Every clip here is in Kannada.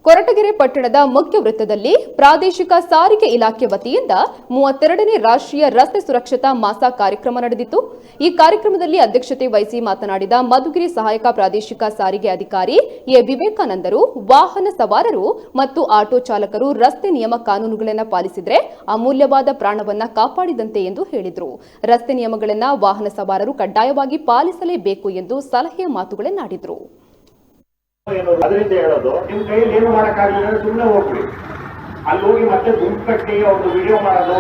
ಕೊರಟಗೆರೆ ಪಟ್ಟಣದ ಮುಖ್ಯ ವೃತ್ತದಲ್ಲಿ ಪ್ರಾದೇಶಿಕ ಸಾರಿಗೆ ಇಲಾಖೆ ವತಿಯಿಂದ 32ನೇ ರಾಷ್ಟ್ರೀಯ ರಸ್ತೆ ಸುರಕ್ಷತಾ ಮಾಸ ಕಾರ್ಯಕ್ರಮ ನಡೆದಿತ್ತು. ಈ ಕಾರ್ಯಕ್ರಮದಲ್ಲಿ ಅಧ್ಯಕ್ಷತೆ ವಹಿಸಿ ಮಾತನಾಡಿದ ಮಧುಗಿರಿ ಸಹಾಯಕ ಪ್ರಾದೇಶಿಕ ಸಾರಿಗೆ ಅಧಿಕಾರಿ ಎ ವಿವೇಕಾನಂದರು, ವಾಹನ ಸವಾರರು ಮತ್ತು ಆಟೋ ಚಾಲಕರು ರಸ್ತೆ ನಿಯಮ ಕಾನೂನುಗಳನ್ನು ಪಾಲಿಸಿದರೆ ಅಮೂಲ್ಯವಾದ ಪ್ರಾಣವನ್ನ ಕಾಪಾಡಿದಂತೆ ಎಂದು ಹೇಳಿದರು. ರಸ್ತೆ ನಿಯಮಗಳನ್ನು ವಾಹನ ಸವಾರರು ಕಡ್ಡಾಯವಾಗಿ ಪಾಲಿಸಲೇಬೇಕು ಎಂದು ಸಲಹೆಯ ಮಾತುಗಳನ್ನಾಡಿದರು. ಅದರಿಂದ ಹೇಳೋದು, ನಿಮ್ ಕೈಯಲ್ಲಿ ಏನು ಮಾಡಕ್ಕಾಗಲಿಲ್ಲ ಸುಮ್ಮನೆ ಹೋಗ್ಬಿಡಿ. ಅಲ್ಲಿ ಹೋಗಿ ಮತ್ತೆ ಗುಂಪು ಕಟ್ಟಿ ಅವ್ರದ್ದು ವಿಡಿಯೋ ಮಾಡೋದು,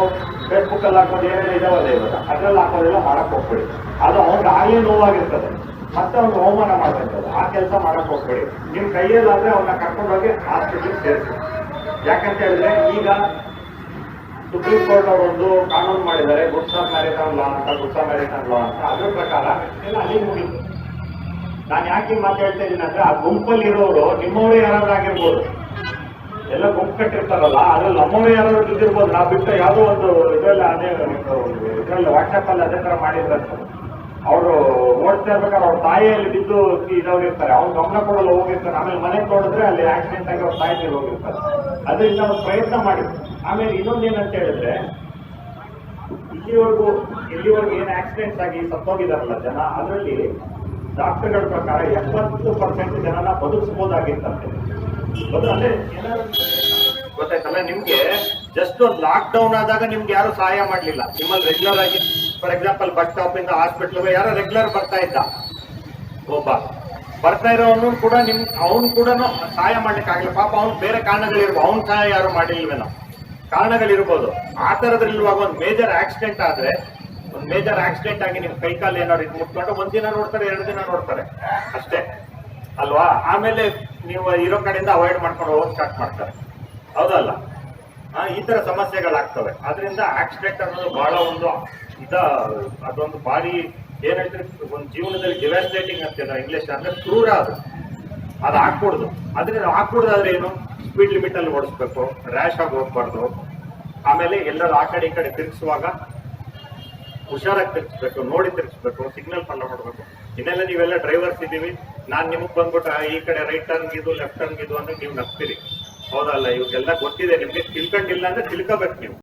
ಫೇಸ್ಬುಕ್ ಅಲ್ಲಿ ಹಾಕೋದು, ಏನೇನು ಇದಾವಲ್ಲ ಇವಾಗ ಅದ್ರಲ್ಲಿ ಹಾಕೋದೆಲ್ಲ ಮಾಡಕ್ ಹೋಗ್ಬೇಡಿ. ಅದು ಅವ್ನಿಗೆ ಆಗಲೇ ನೋವಾಗಿರ್ತದೆ, ಮತ್ತೆ ಅವ್ನಿಗೆ ಅವಮಾನ ಮಾಡ್ತಿರ್ತದೆ. ಆ ಕೆಲಸ ಮಾಡಕ್ ಹೋಗ್ಬೇಡಿ. ನಿಮ್ ಕೈಯಲ್ಲಾದ್ರೆ ಅವನ್ನ ಕರ್ಕೊಂಡೋಗಿ ಹಾಸ್ಪಿಟಲ್ ಸೇರಿಸಿ. ಯಾಕಂತ ಹೇಳಿದ್ರೆ ಈಗ ಸುಪ್ರೀಂ ಕೋರ್ಟ್ ಅವರೊಂದು ಕಾನೂನು ಮಾಡಿದ್ದಾರೆ, ಗುಡ್ಸ್ ಆಫ್ ಮ್ಯಾರಿಟೈಮ್ ಲಾ ಅಂತ, ಗುಡ್ಸ್ ಆಫ್ ಮ್ಯಾರಿಟೈಮ್ ಲಾ ಅಂತ. ಅದ್ರ ಪ್ರಕಾರ ಎಲ್ಲ ಅಲ್ಲಿ ಮುಗಿತು. ನಾನು ಯಾಕೆ ಮಾತು ಹೇಳ್ತಾ ಇದ್ದೀನಿ ಅಂದ್ರೆ, ಆ ಗುಂಪಲ್ಲಿರೋರು ನಿಮ್ಮವರೇ ಯಾರಾದ್ರೂ ಆಗಿರ್ಬೋದು. ಎಲ್ಲ ಗುಂಪು ಕಟ್ಟಿರ್ತಾರಲ್ಲ, ಅದ್ರಲ್ಲಿ ನಮ್ಮವರೇ ಯಾರಾದ್ರೂ ಬಿದ್ದಿರ್ಬೋದು. ನಾವು ಬಿಟ್ಟು ಯಾವುದೋ ಒಂದು ಇದರಲ್ಲಿ ಇದರಲ್ಲಿ ವಾಟ್ಸಪ್ ಅಲ್ಲಿ ಅದೇ ತರ ಮಾಡಿದ್ರಂತ. ಅವರು ಓಡ್ತಾ ಇರ್ಬೇಕಾದ್ರೆ ಅವ್ರ ತಾಯಿಯಲ್ಲಿ ಬಿದ್ದು ಇರೋಗಿರ್ತಾರೆ, ಅವ್ನು ಗಮನ ಕೊಡಲು ಹೋಗಿರ್ತಾರೆ. ಆಮೇಲೆ ಮನೆಗೆ ನೋಡಿದ್ರೆ ಅಲ್ಲಿ ಆಕ್ಸಿಡೆಂಟ್ ಆಗಿ ಅವ್ರ ತಾಯಿ ಹೋಗಿರ್ತಾರೆ. ಅದರಿಂದ ಅವ್ರು ಪ್ರಯತ್ನ ಮಾಡಿ. ಆಮೇಲೆ ಇನ್ನೊಂದೇನಂತ ಹೇಳಿದ್ರೆ, ಎಲ್ಲಿವರೆಗೂ ಏನು ಆಕ್ಸಿಡೆಂಟ್ಸ್ ಆಗಿ ಸತ್ತೋಗಿದಾರಲ್ಲ ಜನ, ಅದರಲ್ಲಿ ಡಾಕ್ಟರ್ಗಳ ಪ್ರಕಾರ 70% ಜನನ ಬದುಕಿಸಬಹುದಾಗಿತ್ತಂತೆ. ಅಂದ್ರೆ ಗೊತ್ತಾಯ್ತಲ್ಲ ನಿಮ್ಗೆ, ಜಸ್ಟ್ ಒಂದು ಲಾಕ್ ಡೌನ್ ಆದಾಗ ನಿಮ್ಗೆ ಯಾರು ಸಹಾಯ ಮಾಡ್ಲಿಲ್ಲ. ನಿಮ್ಮಲ್ಲಿ ರೆಗ್ಯುಲರ್ ಆಗಿ ಫಾರ್ ಎಕ್ಸಾಂಪಲ್ ಬಸ್ ಸ್ಟಾಪ್ ಇಂದ ಹಾಸ್ಪಿಟ್ಲ್ ಯಾರೋ ರೆಗ್ಯುಲರ್ ಬರ್ತಾ ಇದ್ದ, ಒಬ್ಬ ಬರ್ತಾ ಇರೋನು ಕೂಡ ಅವ್ನು ಕೂಡ ಸಹಾಯ ಮಾಡ್ಲಿಕ್ಕೆ ಆಗಿಲ್ಲ. ಪಾಪ ಅವ್ನು ಬೇರೆ ಕಾರಣಗಳಿರ್ಬೋದು, ಅವ್ನ ಸಹಾಯ ಯಾರು ಮಾಡಿಲ್ವೇನೋ, ಕಾರಣಗಳಿರ್ಬೋದು. ಆ ತರದ್ರಿರುವಾಗ ಒಂದು ಮೇಜರ್ ಆಕ್ಸಿಡೆಂಟ್ ಆದ್ರೆ, ಒಂದು ಮೇಜರ್ ಆಕ್ಸಿಡೆಂಟ್ ಆಗಿ ನಿಮ್ ಕೈಕಾಲು ಏನಾದ್ರು ಇದು ಮುಟ್ಕೊಂಡು ಒಂದಿನ ನೋಡ್ತಾರೆ, 2 ದಿನ ನೋಡ್ತಾರೆ ಅಷ್ಟೇ ಅಲ್ವಾ. ಆಮೇಲೆ ನೀವು ಇರೋ ಕಡೆಯಿಂದ ಅವಾಯ್ಡ್ ಮಾಡ್ಕೊಂಡು ಹೋಗೋದು ಸ್ಟಾರ್ಟ್ ಮಾಡ್ತಾರೆ, ಹೌದಲ್ಲ. ಈ ತರ ಸಮಸ್ಯೆಗಳಾಗ್ತವೆ. ಅದರಿಂದ ಆಕ್ಸಿಡೆಂಟ್ ಅನ್ನೋದು ಬಹಳ ಒಂದು ಅದೊಂದು ಭಾರಿ ಏನ್ ಹೇಳ್ತಾರೆ, ಒಂದು ಜೀವನದಲ್ಲಿ ಡಿವಾಸ್ಟೇಟಿಂಗ್ ಅಂತಿದೆ ಇಂಗ್ಲಿಷ್, ಅಂದ್ರೆ ಕ್ರೂರ. ಅದು ಹಾಕ್ಕೊಡುದು. ಅದರಿಂದ ಹಾಕ್ಕೊಡುದಾದ್ರೆ ಏನು, ಸ್ಪೀಡ್ ಲಿಮಿಟ್ ಅಲ್ಲಿ ಓಡಿಸ್ಬೇಕು, ರ್ಯಾಶ್ ಆಗಿ ಹೋಗ್ಬಾರ್ದು. ಆಮೇಲೆ ಎಲ್ಲರೂ ಆ ಕಡೆ ಈ ಕಡೆ ತಿರುಗಿಸುವಾಗ ಹುಷಾರಾಗಿ ತಿರ್ಗಿಸ್ಬೇಕು, ನೋಡಿ ತಿರ್ಗಿಸ್ಬೇಕು, ಸಿಗ್ನಲ್ ಫಾಲೋ ಮಾಡಬೇಕು. ಇನ್ನೆಲ್ಲ ನೀವೆಲ್ಲ ಡ್ರೈವರ್ಸ್ ಇದ್ದೀವಿ, ನಾನ್ ನಿಮಗ್ ಬಂದ್ಬಿಟ್ಟು ಈ ಕಡೆ ರೈಟ್ ಟರ್ನ್ ಇದು ಲೆಫ್ಟ್ ಟರ್ನ್ ಇದು ಅಂದ್ರೆ ನೀವು ನಗ್ತೀರಿ, ಹೌದಲ್ಲ. ಇವಾಗೆಲ್ಲ ಗೊತ್ತಿದೆ ನಿಮ್ಗೆ, ತಿಳ್ಕೊಂಡಿಲ್ಲ ಅಂದ್ರೆ ತಿಳ್ಕೋಬೇಕು ನೀವು.